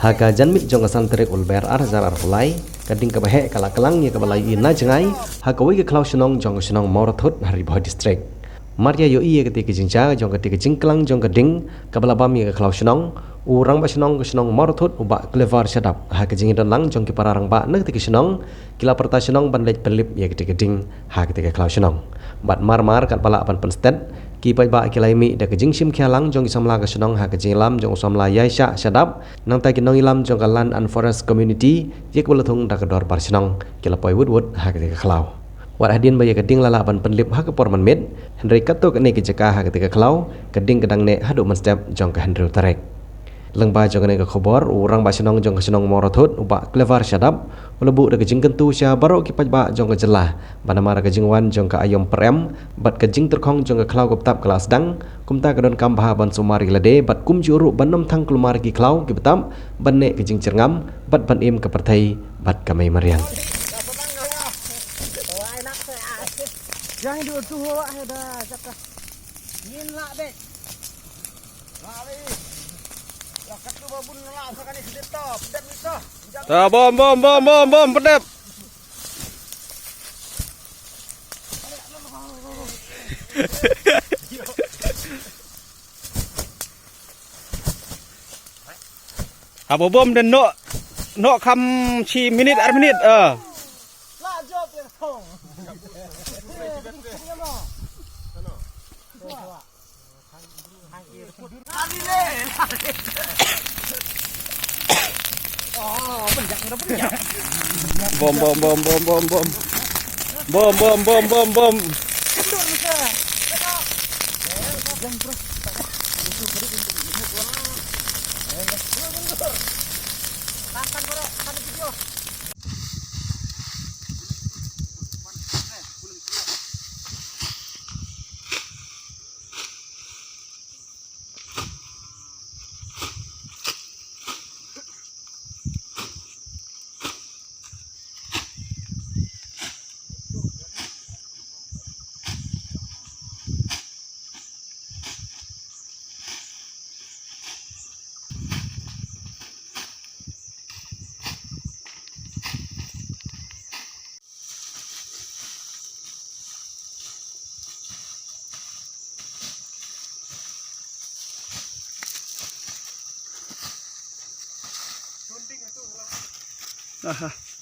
Haka janmit jong asan terik ulber arzar arulai kading kebahe kala kelangnya kebalai ina jengai haka wige klau senong jong senong morathut Haribau district Maria yo iye ketika jingja jong ketika jingklang jong keding kabala bami ke klau senong urang ba senong ke senong morathut uba clever sedap haka jingin lang jong ki pararang ba nak ketika senong kila perta senong ban lej pelip ya ketika ding haka ketika klau senong bat mar kat bala apan penstet ki pai ba kilai mi da kejing sim khialang jong isamla ka senong ha kejing lam jong usamla yaisha sadap nang tai kinong ilam jong ka land and forest community yek bulathung da ka dor par senong kila poi wood ha ketika klau wat hadin ba ya keding lala ban penlip ha ka porman med henry kato ka ne ke jaka ha ketika klau keding kedang ne hadu man step jong ka henry tarek lengba jong ne ka khobor urang ba senong jong ka senong morathut uba clever sadap lebu da kejing kentu sya baro ki pai ba jong ka jelah banama ra kejing wan jong ka ayom prem bat kejing terkhong jong ka klau gop tap kelas dang kumta kadon kam bah ban sumari lade bat kum juru banom thang kelumar ki klau ki betam ban ne kejing cerngam bat ban im ka perthai bat kamai marian jangan dua tu awak dah kata yin lah be lari lah katu babun lah sakani sedep top sedep bisa ta bom pedep apa bom dan no kam chi minit ar minit lah job yang thong bom Aha.